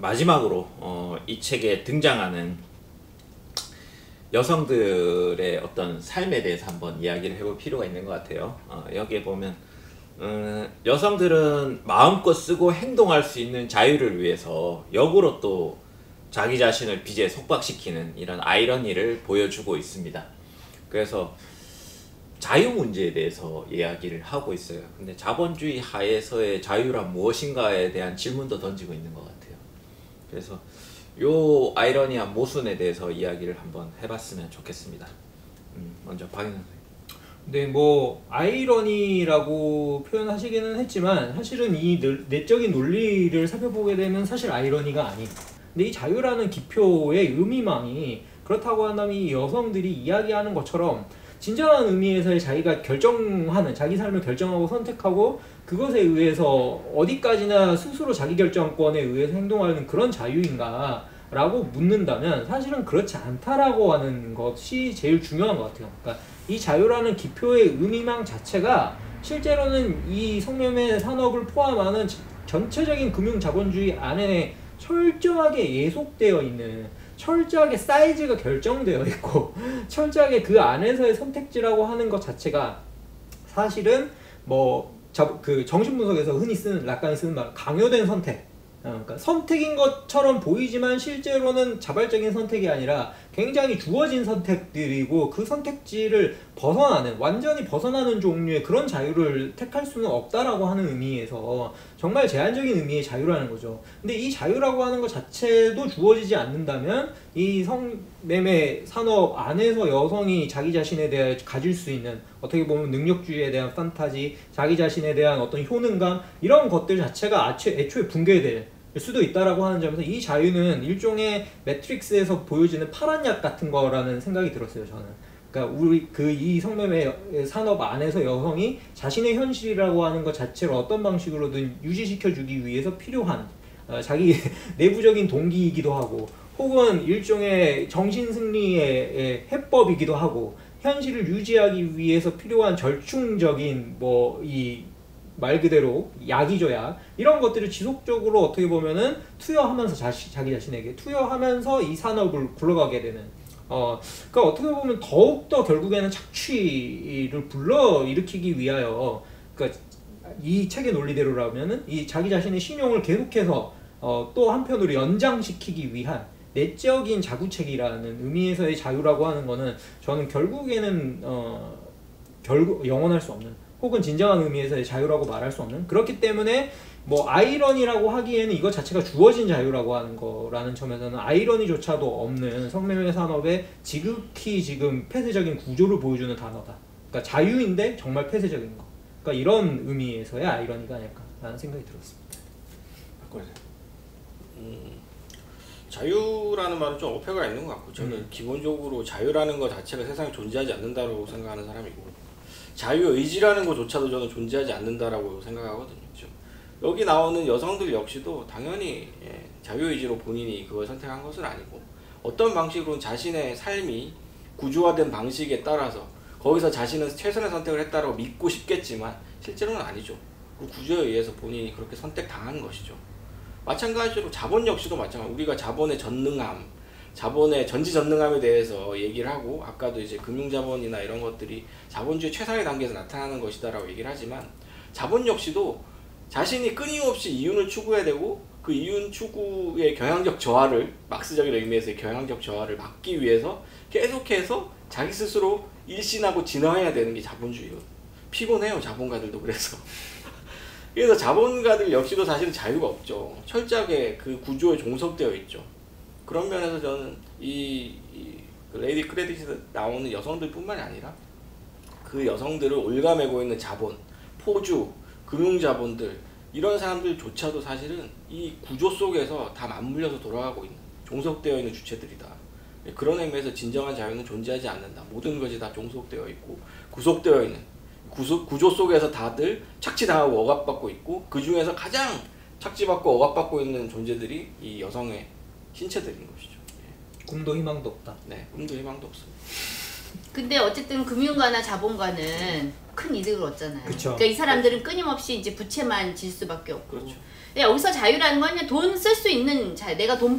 마지막으로 이 책에 등장하는 여성들의 어떤 삶에 대해서 한번 이야기를 해볼 필요가 있는 것 같아요. 여기에 보면 여성들은 마음껏 쓰고 행동할 수 있는 자유를 위해서 역으로 또 자기 자신을 빚에 속박시키는 이런 아이러니를 보여주고 있습니다. 그래서 자유 문제에 대해서 이야기를 하고 있어요. 근데 자본주의 하에서의 자유란 무엇인가에 대한 질문도 던지고 있는 것 같아요. 그래서 요 아이러니한 모순에 대해서 이야기를 한번 해봤으면 좋겠습니다. 먼저 박인선 선생님. 네, 뭐 아이러니라고 표현하시기는 했지만 사실은 이 내적인 논리를 살펴보게 되면 사실 아이러니가 아닌. 근데 이 자유라는 기표의 의미망이 그렇다고 한다면 이 여성들이 이야기하는 것처럼 진정한 의미에서의 자기가 결정하는, 자기 삶을 결정하고 선택하고 그것에 의해서 어디까지나 스스로 자기 결정권에 의해서 행동하는 그런 자유인가 라고 묻는다면 사실은 그렇지 않다라고 하는 것이 제일 중요한 것 같아요. 그러니까 이 자유라는 기표의 의미망 자체가 실제로는 이 성매매 산업을 포함하는 전체적인 금융자본주의 안에 철저하게 예속되어 있는, 철저하게 사이즈가 결정되어 있고 철저하게 그 안에서의 선택지라고 하는 것 자체가 사실은 그 정신분석에서 흔히 쓰는, 락간이 쓰는 말, 강요된 선택, 그러니까 선택인 것처럼 보이지만 실제로는 자발적인 선택이 아니라 굉장히 주어진 선택들이고 그 선택지를 벗어나는, 완전히 벗어나는 종류의 그런 자유를 택할 수는 없다라고 하는 의미에서 정말 제한적인 의미의 자유라는 거죠. 근데 이 자유라고 하는 것 자체도 주어지지 않는다면 이 성매매 산업 안에서 여성이 자기 자신에 대해 가질 수 있는, 어떻게 보면 능력주의에 대한 판타지, 자기 자신에 대한 어떤 효능감, 이런 것들 자체가 애초에 붕괴될 수도 있다라고 하는 점에서 이 자유는 일종의 매트릭스에서 보여지는 파란 약 같은 거라는 생각이 들었어요, 저는. 그러니까 이 성매매 산업 안에서 여성이 자신의 현실이라고 하는 것 자체를 어떤 방식으로든 유지시켜주기 위해서 필요한 자기 내부적인 동기이기도 하고, 혹은 일종의 정신승리의 해법이기도 하고, 현실을 유지하기 위해서 필요한 절충적인 이 말 그대로 약이죠, 약. 이런 것들을 지속적으로 어떻게 보면은 투여하면서 자기 자신에게 투여하면서 이 산업을 굴러가게 되는, 그러니까 어떻게 보면 더욱더 결국에는 착취를 불러일으키기 위하여, 그러니까 이 책의 논리대로라면은 이 자기 자신의 신용을 계속해서 또 한편으로 연장시키기 위한 내적인 자구책이라는 의미에서의 자유라고 하는 거는 저는 결국에는 결국 영원할 수 없는, 혹은 진정한 의미에서의 자유라고 말할 수 없는, 그렇기 때문에 아이러니라고 하기에는 이것 자체가 주어진 자유라고 하는 거라는 점에서는 아이러니조차도 없는 성매매 산업의 지극히 지금 폐쇄적인 구조를 보여주는 단어다. 그러니까 자유인데 정말 폐쇄적인 거. 그러니까 이런 의미에서의 아이러니가 아닐까라는 생각이 들었습니다. 자유라는 말은 좀 어폐가 있는 것 같고, 저는 기본적으로 자유라는 것 자체가 세상에 존재하지 않는다고 생각하는 사람이고, 자유의지라는 것조차도 저는 존재하지 않는다라고 생각하거든요. 여기 나오는 여성들 역시도 당연히 자유의지로 본인이 그걸 선택한 것은 아니고, 어떤 방식으로는 자신의 삶이 구조화된 방식에 따라서 거기서 자신은 최선의 선택을 했다고 믿고 싶겠지만 실제로는 아니죠. 그 구조에 의해서 본인이 그렇게 선택당한 것이죠. 마찬가지로 자본 역시도 마찬가지로 우리가 자본의 전능함, 자본의 전지전능함에 대해서 얘기를 하고, 아까도 이제 금융자본이나 이런 것들이 자본주의 최상의 단계에서 나타나는 것이다 라고 얘기를 하지만, 자본 역시도 자신이 끊임없이 이윤을 추구해야 되고, 그 이윤 추구의 경향적 저하를, 막스적인 의미에서의 경향적 저하를 막기 위해서 계속해서 자기 스스로 일신하고 진화해야 되는 게 자본주의거든요. 피곤해요, 자본가들도. 그래서 자본가들 역시도 사실은 자유가 없죠. 철저하게 그 구조에 종속되어 있죠. 그런 면에서 저는 그 레이디 크레딧에 나오는 여성들 뿐만이 아니라 그 여성들을 올가매고 있는 자본, 포주, 금융자본들, 이런 사람들조차도 사실은 이 구조 속에서 다 맞물려서 돌아가고 있는, 종속되어 있는 주체들이다. 그런 의미에서 진정한 자유는 존재하지 않는다. 모든 것이 다 종속되어 있고 구속되어 있는 구조 속에서 다들 착취당하고 억압받고 있고, 그 중에서 가장 착취받고 억압받고 있는 존재들이 이 여성의 신체들인 것이죠. 꿈도 희망도 없다. 네, 꿈도 희망도 없습니다. 근데 어쨌든 금융가나 자본가는 큰 이득을 얻잖아요. 그쵸. 그러니까 이 사람들은 끊임없이 이제 부채만 질 수밖에 없고. 그렇죠. 근데 여기서 자유라는 건 그냥 돈 쓸 수 있는 내가 돈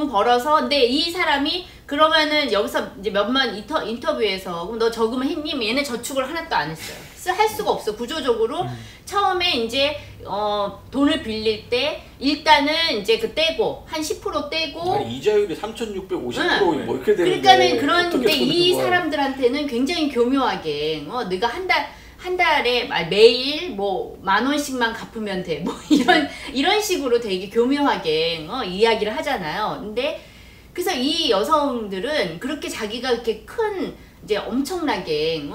벌어서 근데 이 사람이 그러면은 여기서 이제 몇몇 인터뷰에서 그럼 너 저금을 했니? 얘는 저축을 하나도 안 했어요. 할 수가 없어. 구조적으로 처음에 이제 돈을 빌릴 때 일단은 이제 그 떼고 한 10% 떼고 아니, 이자율이 3,650% 응. 뭐 이렇게 되는데 그러니까는 그런데 이 거야. 사람들한테는 굉장히 교묘하게 네가 한 달에 매일 뭐 10,000원씩만 갚으면 돼. 뭐 이런 식으로 되게 교묘하게 이야기를 하잖아요. 근데 그래서 이 여성들은 그렇게 자기가 이렇게 큰 이제 엄청나게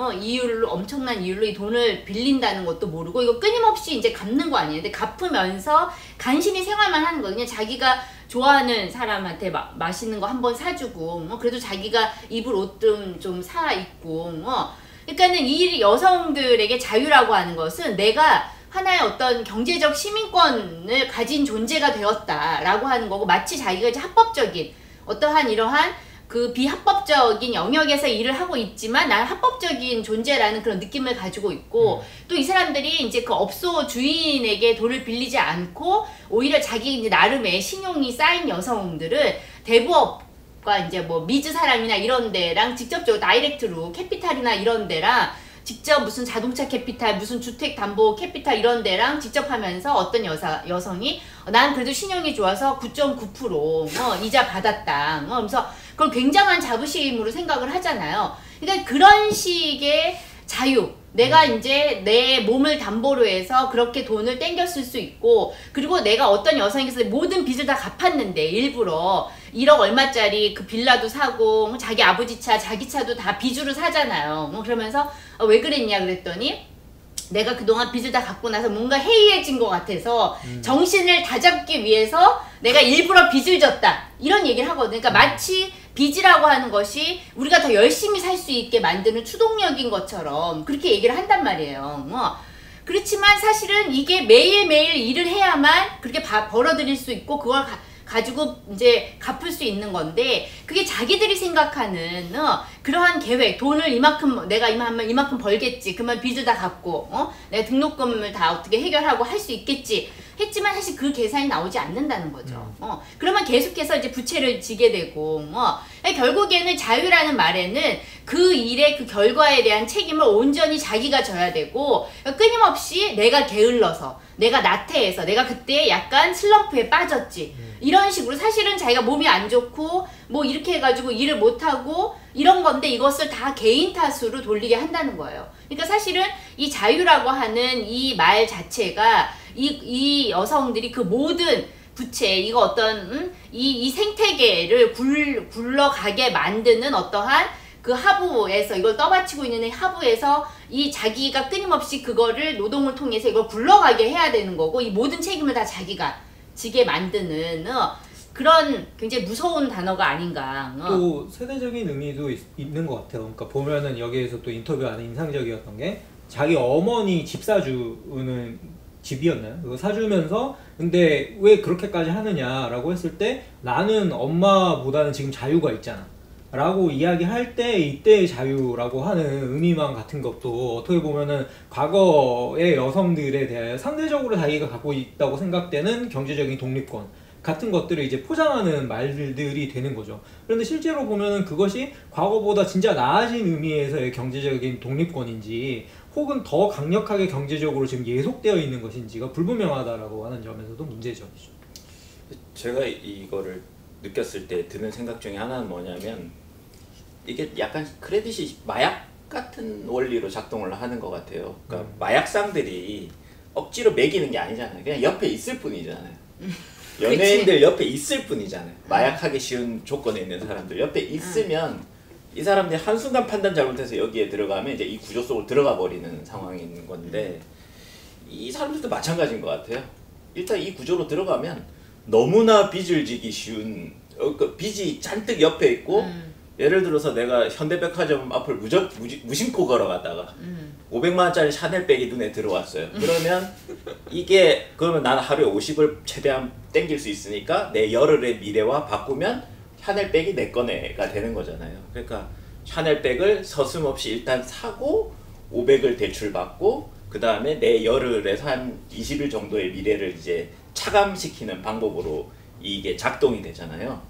엄청난 이율로 이 돈을 빌린다는 것도 모르고 이거 끊임없이 이제 갚는 거 아니에요. 근데 갚으면서 간신히 생활만 하는 거예요. 그냥 자기가 좋아하는 사람한테 맛있는 거 한번 사주고 그래도 자기가 입을 옷 좀 사 입고 그러니까는 이 여성들에게 자유라고 하는 것은 내가 하나의 어떤 경제적 시민권을 가진 존재가 되었다라고 하는 거고 마치 자기가 이제 합법적인 어떠한 이러한 그 비합법적인 영역에서 일을 하고 있지만 나는 합법적인 존재라는 그런 느낌을 가지고 있고 또 이 사람들이 이제 그 업소 주인에게 돈을 빌리지 않고 오히려 자기 이제 나름의 신용이 쌓인 여성들은 대부업과 이제 뭐 미즈 사람이나 이런 데랑 직접적으로 다이렉트로 캐피탈이나 이런 데랑 직접 무슨 자동차 캐피탈, 무슨 주택 담보 캐피탈 이런 데랑 직접 하면서 어떤 여성이 난 그래도 신용이 좋아서 9.9% 이자 받았다. 그래서 그걸 굉장한 자부심으로 생각을 하잖아요. 그러니까 그런 식의 자유. 내가 이제 내 몸을 담보로 해서 그렇게 돈을 땡겼을 수 있고 그리고 내가 어떤 여성에게서 모든 빚을 다 갚았는데 일부러 1억 얼마짜리 그 빌라도 사고 자기 아버지 차, 자기 차도 다 빚으로 사잖아요. 그러면서 왜 그랬냐 그랬더니 내가 그동안 빚을 다 갚고 나서 뭔가 해이해진 것 같아서 정신을 다잡기 위해서 내가 일부러 빚을 졌다. 이런 얘기를 하거든요. 그러니까 마치 빚이라고 하는 것이 우리가 더 열심히 살 수 있게 만드는 추동력인 것처럼 그렇게 얘기를 한단 말이에요. 그렇지만 사실은 이게 매일매일 일을 해야만 그렇게 벌어들일 수 있고 그걸 가지고 이제 갚을 수 있는 건데 그게 자기들이 생각하는 그러한 계획 돈을 내가 이만큼 벌겠지 그러면 빚을 다 갚고 내가 등록금을 다 어떻게 해결하고 할 수 있겠지 했지만 사실 그 계산이 나오지 않는다는 거죠. 그러면 계속해서 이제 부채를 지게 되고 결국에는 자유라는 말에는 그 일의 그 결과에 대한 책임을 온전히 자기가 져야 되고 끊임없이 내가 게을러서 내가 나태해서 내가 그때 약간 슬럼프에 빠졌지 이런 식으로 사실은 자기가 몸이 안 좋고 뭐 이렇게 해가지고 일을 못하고 이런 건데 이것을 다 개인 탓으로 돌리게 한다는 거예요. 그러니까 사실은 이 자유라고 하는 이 말 자체가 이 여성들이 그 모든 부채 이거 어떤 이 생태계를 굴러가게 만드는 어떠한 그 하부에서 이걸 떠받치고 있는 하부에서 이 자기가 끊임없이 그거를 노동을 통해서 이걸 굴러가게 해야 되는 거고 이 모든 책임을 다 자기가 지게 만드는 그런 굉장히 무서운 단어가 아닌가. 또 세대적인 의미도 있는 것 같아요. 그러니까 보면은 여기에서 또 인터뷰 안에 인상적이었던 게 자기 어머니 집 사주는 집이었나요? 그거 사주면서 근데 왜 그렇게까지 하느냐라고 했을 때 나는 엄마보다는 지금 자유가 있잖아 라고 이야기할 때 이때의 자유라고 하는 의미만 같은 것도 어떻게 보면은 과거의 여성들에 대해 상대적으로 자기가 갖고 있다고 생각되는 경제적인 독립권 같은 것들을 이제 포장하는 말들이 되는 거죠. 그런데 실제로 보면은 그것이 과거보다 진짜 나아진 의미에서의 경제적인 독립권인지 혹은 더 강력하게 경제적으로 지금 예속되어 있는 것인지가 불분명하다라고 하는 점에서도 문제죠. 제가 이거를 느꼈을 때 드는 생각 중에 하나는 뭐냐면 이게 약간 크레딧이 마약 같은 원리로 작동을 하는 것 같아요. 그러니까 마약상들이 억지로 매기는 게 아니잖아요. 그냥 옆에 있을 뿐이잖아요. 연예인들 옆에 있을 뿐이잖아요. 마약하기 쉬운 조건에 있는 사람들 옆에 있으면 이 사람들이 한순간 판단 잘못해서 여기에 들어가면 이제 이 구조 속으로 들어가 버리는 상황이 있는 건데 이 사람들도 마찬가지인 것 같아요. 일단 이 구조로 들어가면 너무나 빚을 지기 쉬운 그 빚이 잔뜩 옆에 있고 예를 들어서 내가 현대백화점 앞을 무심코 걸어가다가 500만 원짜리 샤넬백이 눈에 들어왔어요. 그러면 그러면 나는 하루에 50을 최대한 땡길 수 있으니까 내 열흘의 미래와 바꾸면 샤넬백이 내 거네가 되는 거잖아요. 그러니까 샤넬백을 서슴없이 일단 사고 500을 대출받고 그 다음에 내 열흘에서 한 20일 정도의 미래를 이제 차감시키는 방법으로 이게 작동이 되잖아요.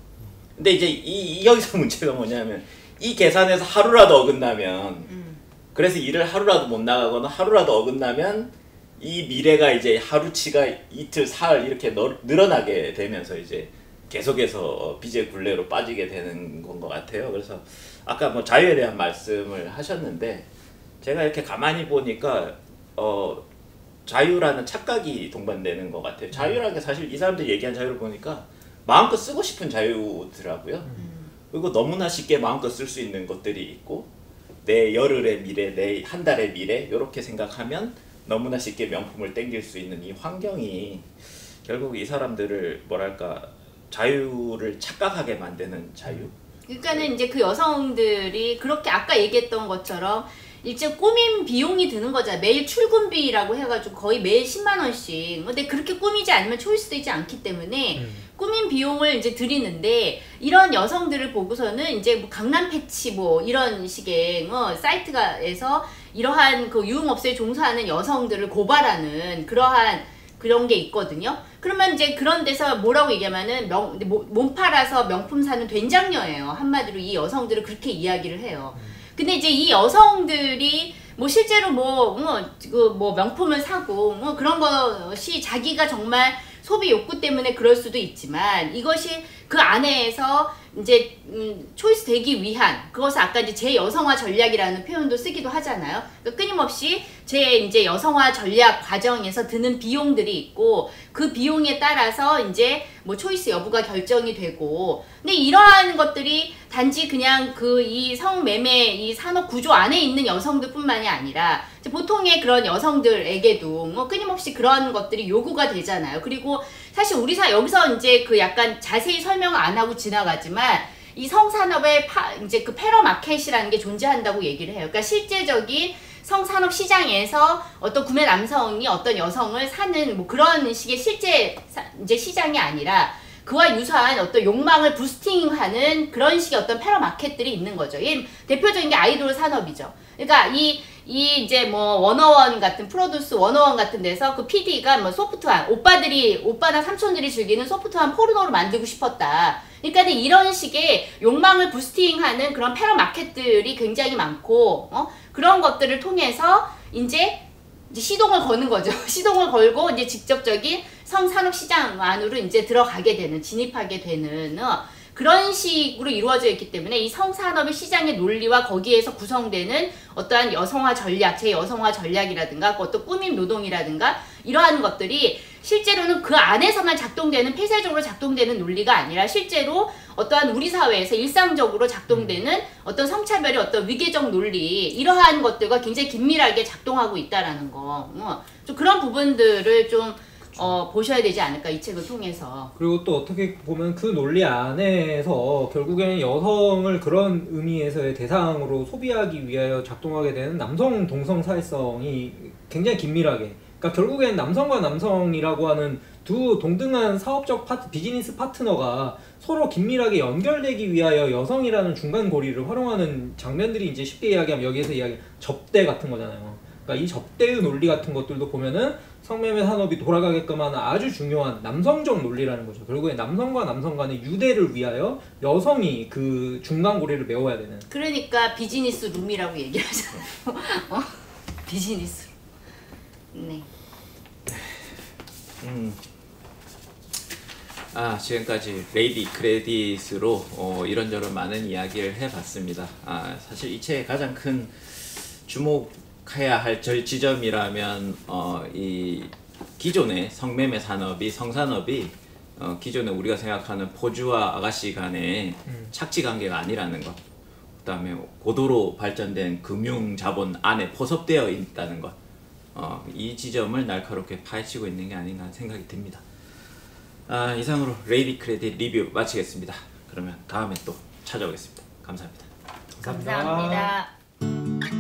근데 이제 여기서 문제가 뭐냐면 이 계산에서 하루라도 어긋나면 그래서 일을 하루라도 못 나가거나 하루라도 어긋나면 이 미래가 이제 하루치가 이틀, 사흘 이렇게 늘어나게 되면서 이제 계속해서 빚의 굴레로 빠지게 되는 건 것 같아요. 그래서 아까 뭐 자유에 대한 말씀을 하셨는데 제가 이렇게 가만히 보니까 자유라는 착각이 동반되는 것 같아요. 자유라는 게 사실 이 사람들 얘기한 자유를 보니까 마음껏 쓰고 싶은 자유더라고요. 그리고 너무나 쉽게 마음껏 쓸 수 있는 것들이 있고 내 열흘의 미래, 내 한 달의 미래 이렇게 생각하면 너무나 쉽게 명품을 땡길 수 있는 이 환경이 결국 이 사람들을 뭐랄까 자유를 착각하게 만드는 자유. 그러니까는 이제 그 여성들이 그렇게 아까 얘기했던 것처럼 일제 꾸민 비용이 드는 거잖아요. 매일 출근비라고 해가지고 거의 매일 10만 원씩. 근데 그렇게 꾸미지 않으면 초이스 되지 않기 때문에 꾸민 비용을 이제 드리는데 이런 여성들을 보고서는 이제 뭐 강남 패치 뭐 이런 식의 사이트가에서 이러한 그 유흥업소에 종사하는 여성들을 고발하는 그런 게 있거든요. 그러면 이제 그런 데서 뭐라고 얘기하면은 몸 팔아서 명품 사는 된장녀예요. 한마디로 이 여성들을 그렇게 이야기를 해요. 근데 이제 이 여성들이 뭐 실제로 뭐 명품을 사고 뭐 그런 것이 자기가 정말 소비 욕구 때문에 그럴 수도 있지만 이것이 그 안에서 이제 초이스 되기 위한 그것을 아까 이제 제여성화 전략이라는 표현도 쓰기도 하잖아요. 그러니까 끊임없이 이제 여성화 전략 과정에서 드는 비용들이 있고 그 비용에 따라서 이제 뭐 초이스 여부가 결정이 되고 근데 이러한 것들이 단지 그냥 이 성매매 이 산업 구조 안에 있는 여성들뿐만이 아니라 보통의 그런 여성들에게도 뭐 끊임없이 그런 것들이 요구가 되잖아요. 그리고 사실 우리 여기서 이제 그 약간 자세히 설명 안 하고 지나가지만 이 성산업의 이제 그 패러마켓이라는 게 존재한다고 얘기를 해요. 그러니까 실제적인 성산업 시장에서 어떤 구매 남성이 어떤 여성을 사는 뭐 그런 식의 실제 이제 시장이 아니라 그와 유사한 어떤 욕망을 부스팅하는 그런 식의 어떤 패러마켓들이 있는 거죠. 대표적인 게 아이돌 산업이죠. 그러니까 이제 뭐 워너원 같은 프로듀스 워너원 같은 데서 그 PD가 뭐 소프트한 오빠나 삼촌들이 즐기는 소프트한 포르노를 만들고 싶었다. 그러니까 이런 식의 욕망을 부스팅하는 그런 패러마켓들이 굉장히 많고 그런 것들을 통해서 이제 시동을 거는 거죠. 시동을 걸고 이제 직접적인 성산업 시장 안으로 이제 들어가게 되는 진입하게 되는 그런 식으로 이루어져 있기 때문에 이 성산업의 시장의 논리와 거기에서 구성되는 어떠한 여성화 전략, 제여성화 전략이라든가 어떤 꾸밈 노동이라든가 이러한 것들이 실제로는 그 안에서만 작동되는 폐쇄적으로 작동되는 논리가 아니라 실제로 어떠한 우리 사회에서 일상적으로 작동되는 어떤 성차별의 어떤 위계적 논리 이러한 것들과 굉장히 긴밀하게 작동하고 있다라는 거. 좀 그런 부분들을 좀 보셔야 되지 않을까 이 책을 통해서. 그리고 또 어떻게 보면 그 논리 안에서 결국에는 여성을 그런 의미에서의 대상으로 소비하기 위하여 작동하게 되는 남성 동성 사회성이 굉장히 긴밀하게, 그러니까 결국엔 남성과 남성이라고 하는 두 동등한 사업적 비즈니스 파트너가 서로 긴밀하게 연결되기 위하여 여성이라는 중간 고리를 활용하는 장면들이 이제 쉽게 이야기하면 여기에서 접대 같은 거잖아요. 그러니까 이 접대의 논리 같은 것들도 보면은 성매매 산업이 돌아가게끔 하는 아주 중요한 남성적 논리라는 거죠. 결국에 남성과 남성 간의 유대를 위하여 여성이 그 중간 고리를 메워야 되는. 그러니까 비즈니스 룸이라고 얘기하잖아요. 비즈니스 룸. 네. 지금까지 레이디 크레딧으로 이런저런 많은 이야기를 해봤습니다. 사실 이 책의 가장 큰 주목해야 할 지점이라면 이 기존의 성매매 산업이 성산업이 기존에 우리가 생각하는 포주와 아가씨 간의 착취 관계가 아니라는 것, 그 다음에 고도로 발전된 금융 자본 안에 포섭되어 있다는 것, 이 지점을 날카롭게 파헤치고 있는 게 아닌가 하는 생각이 듭니다. 이상으로 레이디 크레딧 리뷰 마치겠습니다. 그러면 다음에 또 찾아오겠습니다. 감사합니다. 감사합니다.